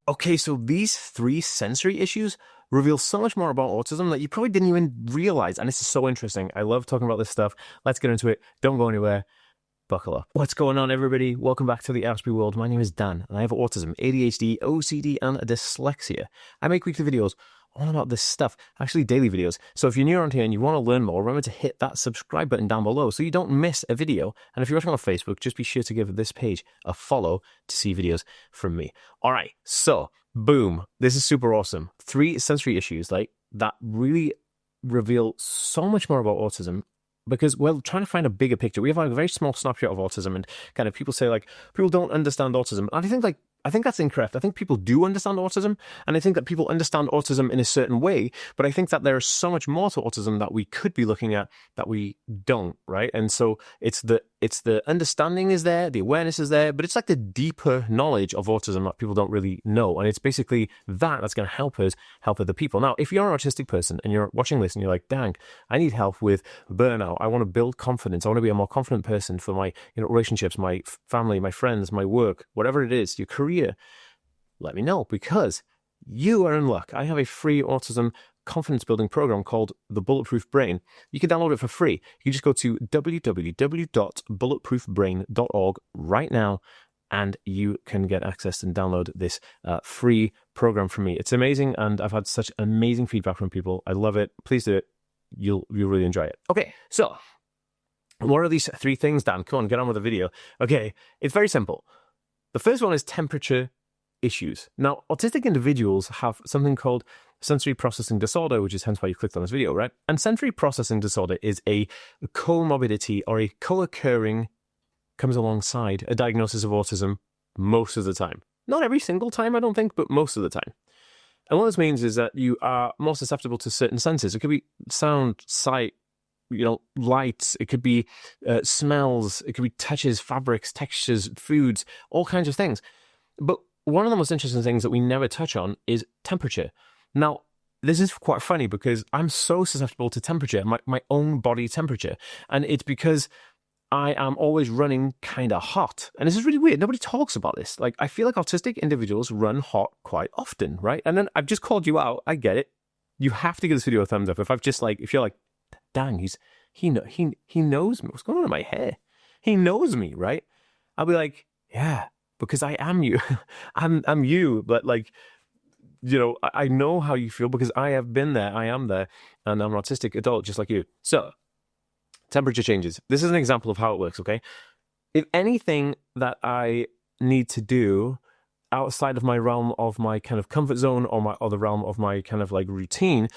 Okay, so these three sensory issues reveal so much more about autism that you probably didn't even realize. And this is so interesting. I love talking about this stuff. Let's get into it. Don't go anywhere. Buckle up. What's going on, everybody? Welcome back to the Ashby world. My name is Dan, and I have autism, ADHD, OCD, and dyslexia. I make weekly videos all about this stuff, actually daily videos. So if you're new around here and you want to learn more, remember to hit that subscribe button down below so you don't miss a video. And if you're watching on Facebook, just be sure to give this page a follow to see videos from me. All right, so boom, this is super awesome. Three sensory issues like that really reveal so much more about autism, because we're trying to find a bigger picture. We have like a very small snapshot of autism, and kind of people say like people don't understand autism. And I think that's incorrect. I think people do understand autism, and I think that people understand autism in a certain way, but I think that there is so much more to autism that we could be looking at that we don't, right? And so it's the understanding is there, the awareness is there, but it's like the deeper knowledge of autism that people don't really know. And it's basically that's going to help us help other people. Now, if you're an autistic person and you're watching this and you're like, dang, I need help with burnout. I want to build confidence. I want to be a more confident person for my relationships, my family, my friends, my work, whatever it is, your career, let me know, because you are in luck. I have a free autism confidence building program called The Bulletproof Brain. You can download it for free. You just go to www.bulletproofbrain.org right now, and you can get access and download this free program from me. It's amazing, and I've had such amazing feedback from people. I love it. Please do it. You'll really enjoy it. Okay, so what are these three things, Dan? Come on, get on with the video. Okay, it's very simple. The first one is temperature issues. Now, autistic individuals have something called sensory processing disorder, which is hence why you clicked on this video, right? And sensory processing disorder is a comorbidity or a co-occurring, comes alongside a diagnosis of autism most of the time. Not every single time, I don't think, but most of the time. And what this means is that you are more susceptible to certain senses. It could be sound, sight, lights, it could be smells, it could be touches, fabrics, textures, foods, all kinds of things. But one of the most interesting things that we never touch on is temperature. Now, this is quite funny because I'm so susceptible to temperature, my own body temperature. And it's because I am always running kind of hot. And this is really weird. Nobody talks about this. Like, I feel like autistic individuals run hot quite often, right? And then I've just called you out. I get it. You have to give this video a thumbs up. If you're like, dang, he knows me. What's going on in my hair? He knows me, right? I'll be like, yeah, because I am you. I'm you, but like, I know how you feel because I have been there. I am there, and I'm an autistic adult just like you. So, temperature changes. This is an example of how it works, okay? If anything that I need to do outside of my realm of my kind of comfort zone or the realm of my kind of like routine,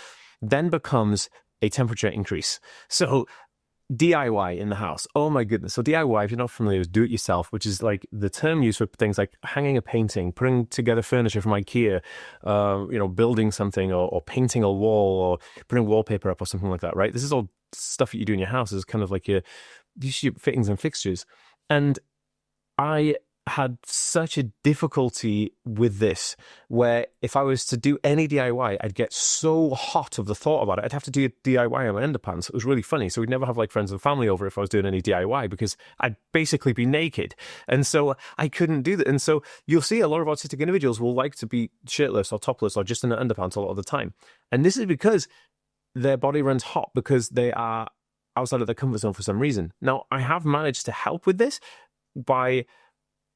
then becomes a temperature increase. So DIY in the house. Oh my goodness. So DIY, if you're not familiar with do it yourself, which is like the term used for things like hanging a painting, putting together furniture from IKEA, building something or painting a wall or putting wallpaper up or something like that, right? This is all stuff that you do in your house. Is kind of like your fittings and fixtures. And I had such a difficulty with this, where if I was to do any DIY, I'd get so hot of the thought about it. I'd have to do DIY on my underpants. It was really funny. So we'd never have like friends and family over if I was doing any DIY because I'd basically be naked. And so I couldn't do that. And so you'll see a lot of autistic individuals will like to be shirtless or topless or just in their underpants a lot of the time. And this is because their body runs hot because they are outside of their comfort zone for some reason. Now, I have managed to help with this by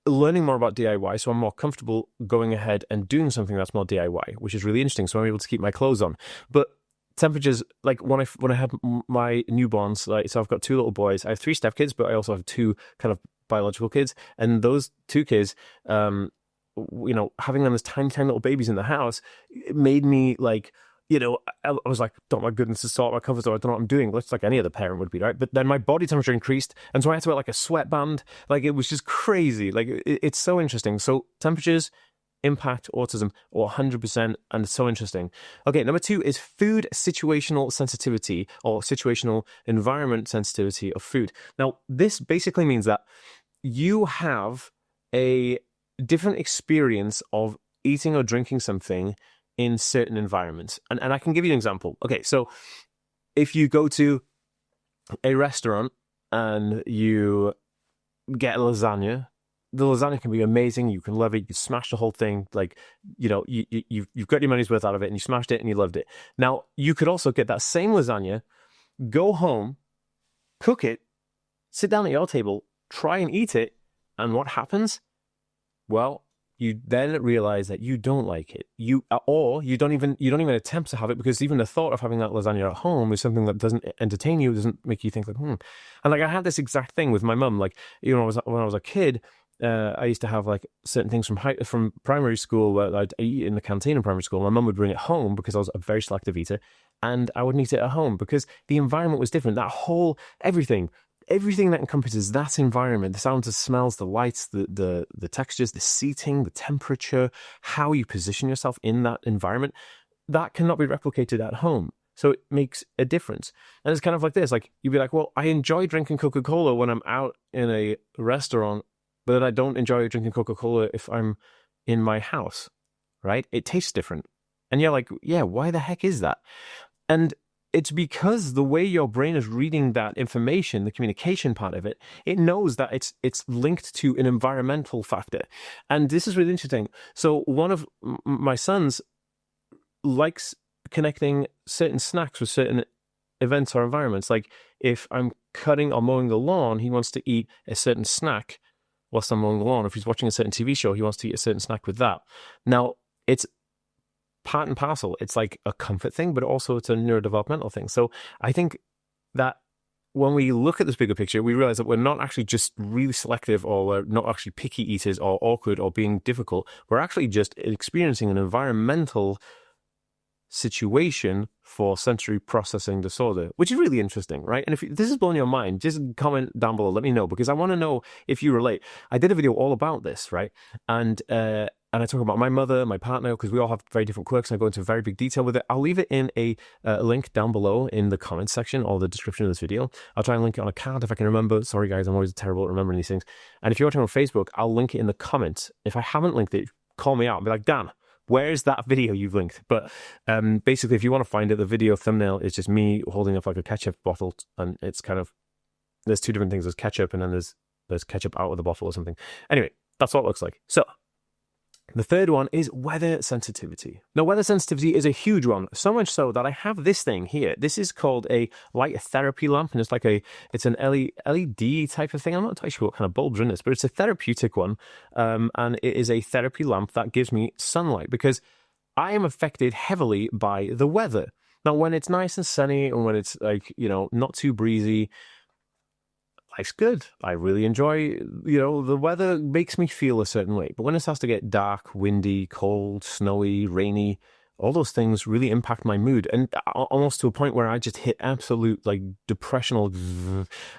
learning more about DIY, so I'm more comfortable going ahead and doing something that's more DIY, which is really interesting. So I'm able to keep my clothes on. But temperatures, like when I had my newborns, like, so I've got two little boys. I have three stepkids, but I also have two kind of biological kids. And those two kids, having them as tiny, tiny little babies in the house, it made me like, I was like, oh my goodness, it's sort of my comfort zone. I don't know what I'm doing. Looks like any other parent would be, right? But then my body temperature increased, and so I had to wear like a sweatband. Like, it was just crazy. Like, it's so interesting. So temperatures impact autism 100%, and it's so interesting. Okay, number 2 is food situational sensitivity or situational environment sensitivity of food. Now, this basically means that you have a different experience of eating or drinking something in certain environments. And I can give you an example. Okay, so if you go to a restaurant and you get lasagna, the lasagna can be amazing. You can love it. You smash the whole thing. Like, you've got your money's worth out of it, and you smashed it and you loved it. Now, you could also get that same lasagna, go home, cook it, sit down at your table, try and eat it, and what happens? Well, you then realize that you don't like it. You don't even attempt to have it, because even the thought of having that lasagna at home is something that doesn't entertain you, doesn't make you think like, And like, I had this exact thing with my mum. Like, when I was a kid, I used to have like certain things from primary school where I'd eat in the canteen in primary school. My mum would bring it home because I was a very selective eater, and I wouldn't eat it at home because the environment was different. That whole everything that encompasses that environment, the sounds, the smells, the lights, the textures, the seating, the temperature, how you position yourself in that environment, that cannot be replicated at home. So it makes a difference. And it's kind of like this, like, you'd be like, well, I enjoy drinking Coca-Cola when I'm out in a restaurant, but then I don't enjoy drinking Coca-Cola if I'm in my house, right? It tastes different. And you're like, yeah, why the heck is that? And it's because the way your brain is reading that information, the communication part of it, it knows that it's linked to an environmental factor. And this is really interesting. So one of my sons likes connecting certain snacks with certain events or environments. Like, if I'm cutting or mowing the lawn, he wants to eat a certain snack whilst I'm mowing the lawn. If he's watching a certain TV show, he wants to eat a certain snack with that. Now, it's part and parcel. It's like a comfort thing, but also it's a neurodevelopmental thing. So I think that when we look at this bigger picture, we realize that we're not actually just really selective, or we're not actually picky eaters or awkward or being difficult. We're actually just experiencing an environmental situation for sensory processing disorder, which is really interesting, right? And if this is blowing your mind, just comment down below, let me know, because I want to know if you relate. I did a video all about this, right? And I talk about my mother, my partner, because we all have very different quirks, and I go into very big detail with it. I'll leave it in a link down below in the comments section or the description of this video. I'll try and link it on a card if I can remember. Sorry guys, I'm always terrible at remembering these things. And if you're watching on Facebook, I'll link it in the comments. If I haven't linked it, call me out and be like, Dan, where's that video you've linked? But basically, if you want to find it, the video thumbnail is just me holding up like a ketchup bottle, and it's kind of, there's two different things. There's ketchup, and then there's ketchup out of the bottle or something. Anyway, that's what it looks like. So the third one is weather sensitivity. Now, weather sensitivity is a huge one, so much so that I have this thing here. This is called a light therapy lamp, and it's an LED type of thing. I'm not entirely sure what kind of bulbs are in this, but it's a therapeutic one, and it is a therapy lamp that gives me sunlight, because I am affected heavily by the weather. Now, when it's nice and sunny, and when it's like, not too breezy, life's good. I really enjoy, the weather makes me feel a certain way. But when it starts to get dark, windy, cold, snowy, rainy, all those things really impact my mood, and almost to a point where I just hit absolute like depressional.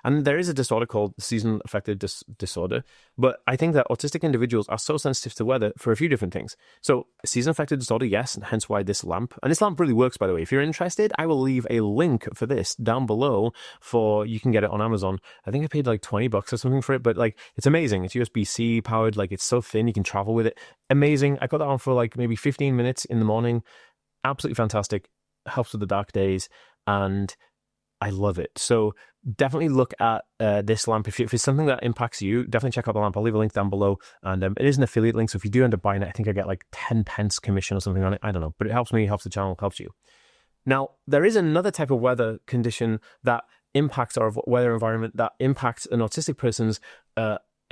And there is a disorder called season affective disorder, but I think that autistic individuals are so sensitive to weather for a few different things. So season affective disorder, yes, and hence why this lamp really works, by the way. If you're interested, I will leave a link for this down below. You can get it on Amazon. I think I paid like $20 or something for it, but like, it's amazing. It's USB-C powered, like, it's so thin, you can travel with it. Amazing. I got that on for like maybe 15 minutes in the morning. Absolutely fantastic. Helps with the dark days, and I love it. So definitely look at this lamp. If it's something that impacts you, definitely check out the lamp. I'll leave a link down below, and it is an affiliate link, so if you do end up buying it, I think I get like 10 pence commission or something on it. I don't know, but it helps me, helps the channel, helps you. Now, there is another type of weather condition that impacts our weather environment, that impacts an autistic person's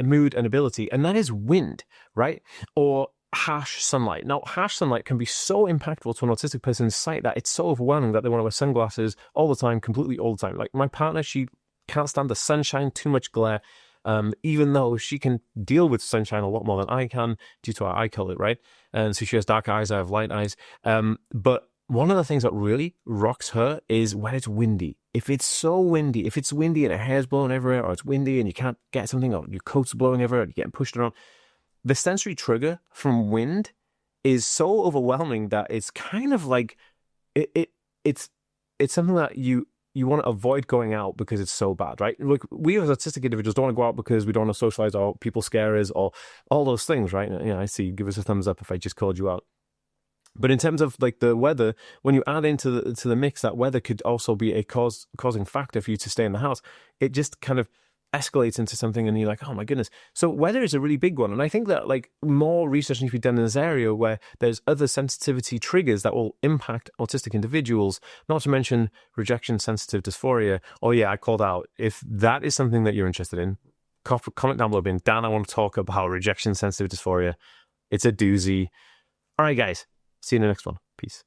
mood and ability, and that is wind, right? Or harsh sunlight. Now, harsh sunlight can be so impactful to an autistic person's sight that it's so overwhelming that they want to wear sunglasses all the time, completely all the time. Like my partner, she can't stand the sunshine, too much glare, even though she can deal with sunshine a lot more than I can due to our eye color, right? And so she has dark eyes, I have light eyes. But one of the things that really rocks her is when it's windy. If it's so windy, if it's windy and her hair's blowing everywhere, or it's windy and you can't get something, or your coat's blowing everywhere, you're getting pushed around, the sensory trigger from wind is so overwhelming that it's kind of like it's something that you want to avoid going out because it's so bad, right? Like, we as autistic individuals don't want to go out because we don't want to socialize, or people scare us, or all those things, right? I see. Give us a thumbs up if I just called you out. But in terms of like the weather, when you add into the mix that weather could also be a causing factor for you to stay in the house, it just kind of escalates into something and you're like, oh my goodness. So weather is a really big one. And I think that like more research needs to be done in this area where there's other sensitivity triggers that will impact autistic individuals, not to mention rejection sensitive dysphoria. Oh yeah, I called out. If that is something that you're interested in, comment down below being, Dan, I want to talk about rejection sensitive dysphoria. It's a doozy. All right, guys. See you in the next one. Peace.